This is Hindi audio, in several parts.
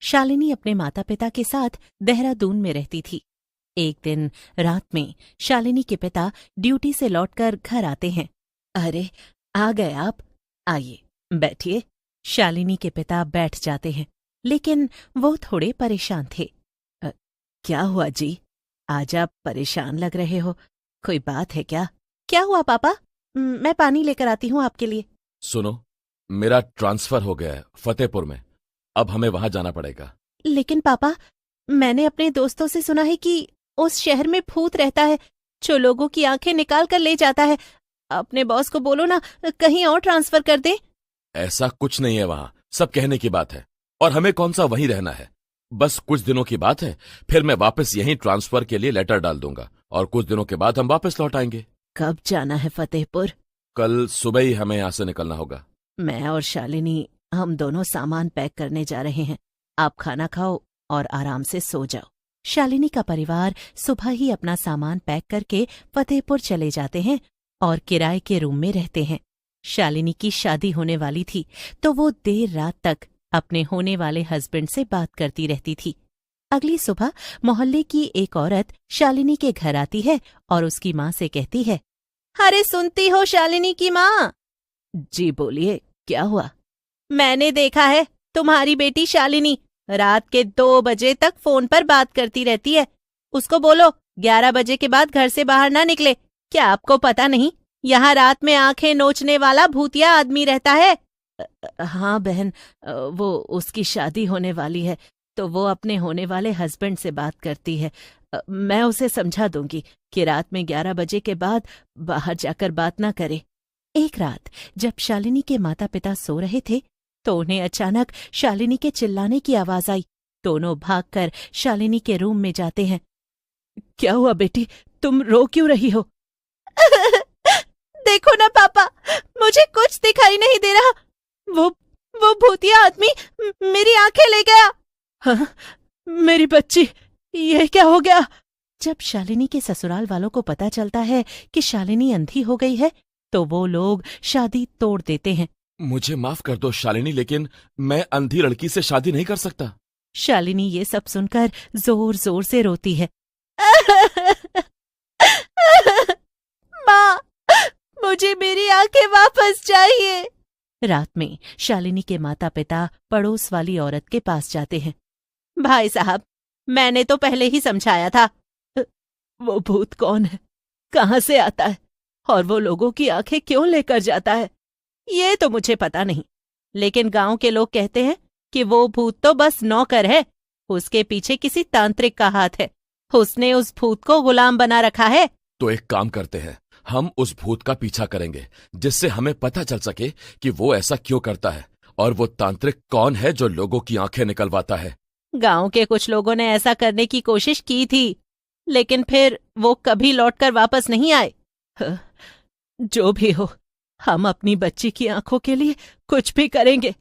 शालिनी अपने माता पिता के साथ देहरादून में रहती थी। एक दिन रात में शालिनी के पिता ड्यूटी से लौटकर घर आते हैं। अरे, आ गए आप, आइए बैठिए। शालिनी के पिता बैठ जाते हैं, लेकिन वो थोड़े परेशान थे। क्या हुआ जी, आज आप परेशान लग रहे हो, कोई बात है क्या? क्या हुआ पापा? मैं पानी लेकर आती हूँ आपके लिए। सुनो, मेरा ट्रांसफर हो गया है फतेहपुर में, अब हमें वहां जाना पड़ेगा। लेकिन पापा, मैंने अपने दोस्तों से सुना है कि उस शहर में भूत रहता है जो लोगों की आंखें निकाल कर ले जाता है। अपने बॉस को बोलो ना, कहीं और ट्रांसफर कर दे। ऐसा कुछ नहीं है वहां, सब कहने की बात है, और हमें कौन सा वहीं रहना है। बस कुछ दिनों की बात है, फिर मैं वापस यहीं ट्रांसफर के लिए लेटर डाल दूंगा और कुछ दिनों के बाद हम वापस लौट आएंगे। कब जाना है फतेहपुर? कल सुबह ही हमें यहाँ से निकलना होगा। मैं और शालिनी, हम दोनों सामान पैक करने जा रहे हैं। आप खाना खाओ और आराम से सो जाओ। शालिनी का परिवार सुबह ही अपना सामान पैक करके फतेहपुर चले जाते हैं और किराए के रूम में रहते हैं। शालिनी की शादी होने वाली थी, तो वो देर रात तक अपने होने वाले हस्बैंड से बात करती रहती थी। अगली सुबह मोहल्ले की एक औरत शालिनी के घर आती है और उसकी माँ से कहती है, अरे सुनती हो शालिनी की माँ? जी बोलिए, क्या हुआ? मैंने देखा है तुम्हारी बेटी शालिनी रात के 2 बजे तक फोन पर बात करती रहती है। उसको बोलो 11 बजे के बाद घर से बाहर ना निकले। क्या आपको पता नहीं, यहाँ रात में आंखें नोचने वाला भूतिया आदमी रहता है। हाँ बहन, वो उसकी शादी होने वाली है, तो वो अपने होने वाले हस्बैंड से बात करती है। मैं उसे समझा दूंगी कि रात में 11 बजे के बाद बाहर जाकर बात ना करे। एक रात जब शालिनी के माता पिता सो रहे थे, तो उन्हें अचानक शालिनी के चिल्लाने की आवाज आई। दोनों भागकर शालिनी के रूम में जाते हैं। क्या हुआ बेटी, तुम रो क्यों रही हो? देखो ना पापा, मुझे कुछ दिखाई नहीं दे रहा। वो भूतिया आदमी मेरी आंखें ले गया। हाँ, मेरी बच्ची, ये क्या हो गया? जब शालिनी के ससुराल वालों को पता चलता है कि शालिनी अंधी हो गई है, तो वो लोग शादी तोड़ देते हैं। मुझे माफ कर दो शालिनी, लेकिन मैं अंधी लड़की से शादी नहीं कर सकता। शालिनी ये सब सुनकर जोर जोर से रोती है। माँ, मुझे मेरी आंखें वापस चाहिए। रात में शालिनी के माता पिता पड़ोस वाली औरत के पास जाते हैं। भाई साहब, मैंने तो पहले ही समझाया था। वो भूत कौन है, कहाँ से आता है और वो लोगों की आंखें क्यों लेकर जाता है, ये तो मुझे पता नहीं। लेकिन गांव के लोग कहते हैं कि वो भूत तो बस नौकर है, उसके पीछे किसी तांत्रिक का हाथ है। उसने उस भूत को गुलाम बना रखा है। तो एक काम करते हैं, हम उस भूत का पीछा करेंगे, जिससे हमें पता चल सके कि वो ऐसा क्यों करता है और वो तांत्रिक कौन है जो लोगों की आंखें निकलवाता है। गांव के कुछ लोगों ने ऐसा करने की कोशिश की थी, लेकिन फिर वो कभी लौटकर वापस नहीं आए। जो भी हो, हम अपनी बच्ची की आंखों के लिए कुछ भी करेंगे।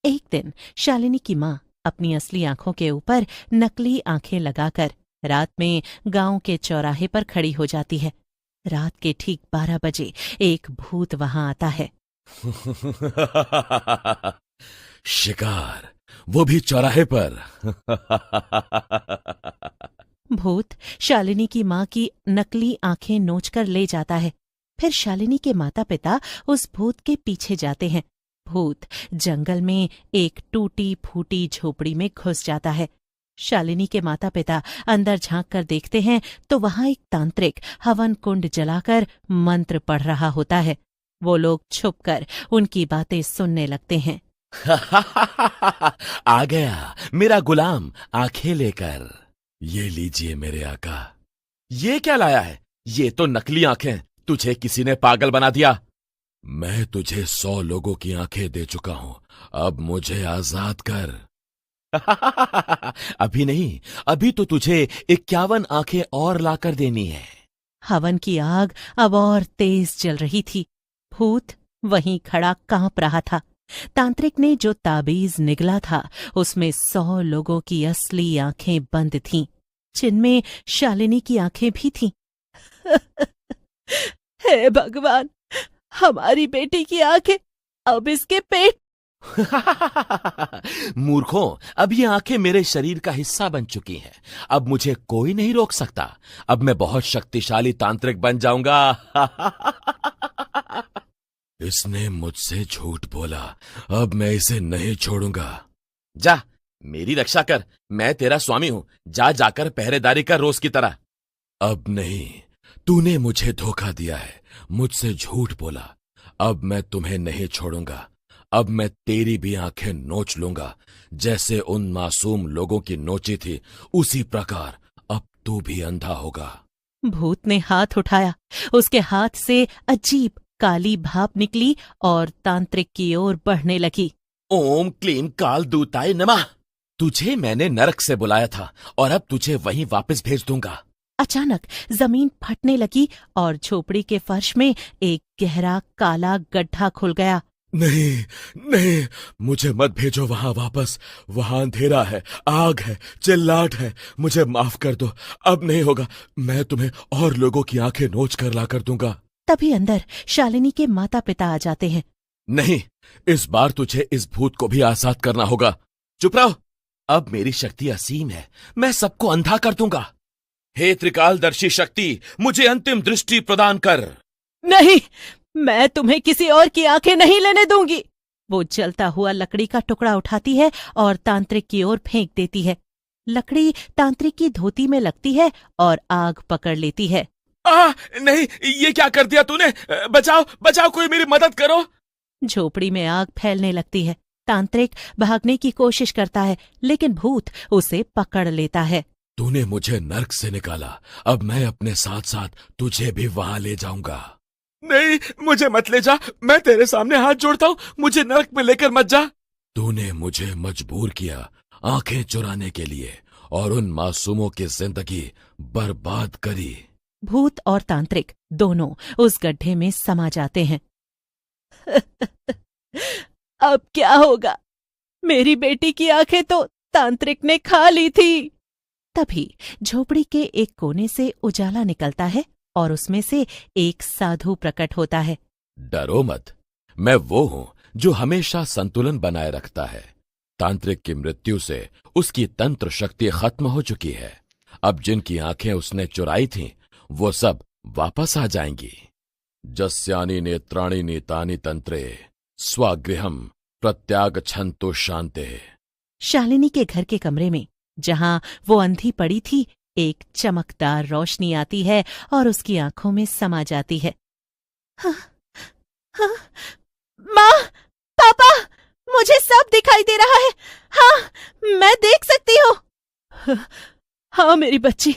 एक दिन शालिनी की माँ अपनी असली आंखों के ऊपर नकली आंखें लगाकर रात में गांव के चौराहे पर खड़ी हो जाती है। रात के ठीक 12 बजे एक भूत वहां आता है। शिकार, वो भी चौराहे पर। भूत शालिनी की माँ की नकली आंखें नोचकर ले जाता है। फिर शालिनी के माता पिता उस भूत के पीछे जाते हैं। भूत जंगल में एक टूटी फूटी झोपड़ी में घुस जाता है। शालिनी के माता पिता अंदर झांक कर देखते हैं तो वहां एक तांत्रिक हवन कुंड जलाकर मंत्र पढ़ रहा होता है। वो लोग छुपकर उनकी बातें सुनने लगते हैं। आ गया मेरा गुलाम आंखें लेकर। ये लीजिए मेरे आका। ये क्या लाया है? ये तो नकली आंखें, तुझे किसी ने पागल बना दिया। मैं तुझे 100 लोगों की आंखें दे चुका हूं, अब मुझे आजाद कर। अभी नहीं, अभी तो तुझे 51 आंखें और लाकर देनी है। हवन की आग अब और तेज जल रही थी। भूत वहीं खड़ा कांप रहा था। तांत्रिक ने जो ताबीज निगला था उसमें 100 लोगों की असली आंखें बंद थीं, जिनमें शालिनी की आंखें भी थीं। हे भगवान, हमारी बेटी की आंखें अब इसके पेट मूर्खों, अब ये आंखें मेरे शरीर का हिस्सा बन चुकी हैं। अब मुझे कोई नहीं रोक सकता। अब मैं बहुत शक्तिशाली तांत्रिक बन जाऊंगा। इसने मुझसे झूठ बोला, अब मैं इसे नहीं छोड़ूंगा। जा, मेरी रक्षा कर। मैं तेरा स्वामी हूं। जा जाकर पहरेदारी कर रोज की तरह। अब नहीं, तूने मुझे धोखा दिया है, मुझसे झूठ बोला। अब मैं तुम्हें नहीं छोड़ूंगा। अब मैं तेरी भी आंखें नोच लूंगा। जैसे उन मासूम लोगों की नोची थी, उसी प्रकार अब तू भी अंधा होगा। भूत ने हाथ उठाया। उसके हाथ से अजीब काली भाप निकली और तांत्रिक की ओर बढ़ने लगी। ओम क्लीम काल दूताय नमः। तुझे मैंने नरक से बुलाया था और अब तुझे वहीं वापस भेज दूंगा। अचानक जमीन फटने लगी और झोपड़ी के फर्श में एक गहरा काला गड्ढा खुल गया। नहीं नहीं, मुझे मत भेजो वहां वापस। वहां अंधेरा है, आग है, चिल्लाहट है। मुझे माफ कर दो, अब नहीं होगा। मैं तुम्हें और लोगों की आंखें नोच कर ला कर दूंगा। तभी अंदर शालिनी के माता पिता आ जाते हैं। नहीं, इस बार तुझे इस भूत को भी आजाद करना होगा। चुप रहो। अब मेरी शक्ति असीम है, मैं सबको अंधा कर दूंगा। हे त्रिकालदर्शी शक्ति, मुझे अंतिम दृष्टि प्रदान कर। नहीं, मैं तुम्हें किसी और की आंखें नहीं लेने दूंगी। वो जलता हुआ लकड़ी का टुकड़ा उठाती है और तांत्रिक की ओर फेंक देती है। लकड़ी तांत्रिक की धोती में लगती है और आग पकड़ लेती है। नहीं, ये क्या कर दिया तूने? बचाओ बचाओ, कोई मेरी मदद करो। झोपड़ी में आग फैलने लगती है। तांत्रिक भागने की कोशिश करता है, लेकिन भूत उसे पकड़ लेता है। तूने मुझे नर्क से निकाला, अब मैं अपने साथ साथ तुझे भी वहां ले जाऊंगा। नहीं, मुझे मत ले जा। मैं तेरे सामने हाथ जोड़ता हूँ, मुझे नर्क में लेकर मत जा। तूने मुझे मजबूर किया आंखें चुराने के लिए और उन मासूमों की जिंदगी बर्बाद करी। भूत और तांत्रिक दोनों उस गड्ढे में समा जाते हैं। अब क्या होगा? मेरी बेटी की आंखें तो तांत्रिक ने खा ली थी। तभी झोपड़ी के एक कोने से उजाला निकलता है और उसमें से एक साधु प्रकट होता है। डरो मत, मैं वो हूं जो हमेशा संतुलन बनाए रखता है। तांत्रिक की मृत्यु से उसकी तंत्र शक्ति खत्म हो चुकी है। अब जिनकी आंखें उसने चुराई थीं, वो सब वापस आ जाएंगी। जस्यानि नेत्राणि नीतानि तंत्रे स्वगृहम प्रत्यागच्छन्तु शान्ते। शालिनी के घर के कमरे में, जहां वो अंधी पड़ी थी, एक चमकदार रोशनी आती है और उसकी आंखों में समा जाती है। हाँ, हाँ, माँ, पापा, मुझे सब दिखाई दे रहा है। हाँ, मैं देख सकती हूँ। हाँ मेरी बच्ची,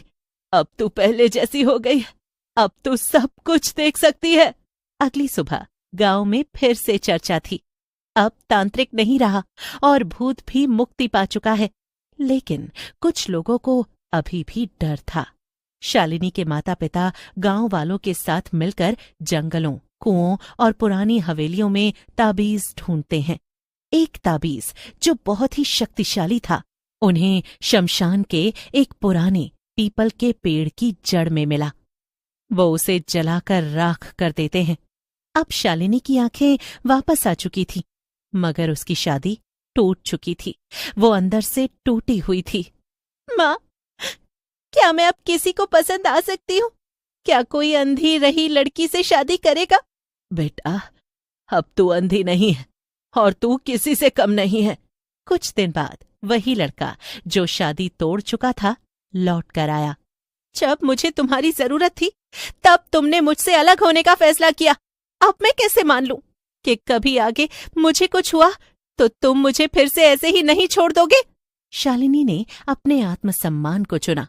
अब तू पहले जैसी हो गई है। अब तू सब कुछ देख सकती है। अगली सुबह गांव में फिर से चर्चा थी। अब तांत्रिक नहीं रहा और भूत भी मुक्ति पा चुका है, लेकिन कुछ लोगों को अभी भी डर था। शालिनी के माता पिता गांव वालों के साथ मिलकर जंगलों, कुओं और पुरानी हवेलियों में ताबीज ढूंढते हैं। एक ताबीज जो बहुत ही शक्तिशाली था, उन्हें शमशान के एक पुराने पीपल के पेड़ की जड़ में मिला। वो उसे जलाकर राख कर देते हैं। अब शालिनी की आंखें वापस आ चुकी थी, मगर उसकी शादी टूट चुकी थी। वो अंदर से टूटी हुई थी। माँ, क्या मैं अब किसी को पसंद आ सकती हूँ? क्या कोई अंधी रही लड़की से शादी करेगा? बेटा, अब तू अंधी नहीं है और तू किसी से कम नहीं है। कुछ दिन बाद वही लड़का जो शादी तोड़ चुका था लौट कर आया। जब मुझे तुम्हारी जरूरत थी, तब तुमने मुझसे अलग होने का फैसला किया। अब मैं कैसे मान लूं कि कभी आगे मुझे कुछ हुआ तो तुम मुझे फिर से ऐसे ही नहीं छोड़ दोगे? शालिनी ने अपने आत्मसम्मान को चुना।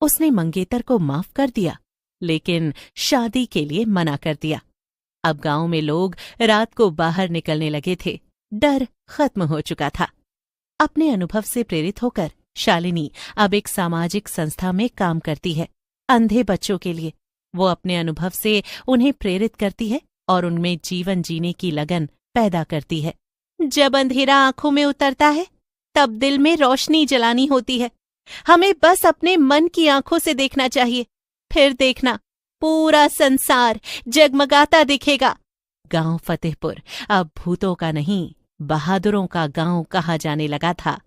उसने मंगेतर को माफ कर दिया, लेकिन शादी के लिए मना कर दिया। अब गांव में लोग रात को बाहर निकलने लगे थे। डर खत्म हो चुका था। अपने अनुभव से प्रेरित होकर शालिनी अब एक सामाजिक संस्था में काम करती है, अंधे बच्चों के लिए। वो अपने अनुभव से उन्हें प्रेरित करती है और उनमें जीवन जीने की लगन पैदा करती है। जब अंधेरा आंखों में उतरता है, तब दिल में रोशनी जलानी होती है। हमें बस अपने मन की आंखों से देखना चाहिए, फिर देखना पूरा संसार जगमगाता दिखेगा। गांव फतेहपुर अब भूतों का नहीं, बहादुरों का गांव कहा जाने लगा था।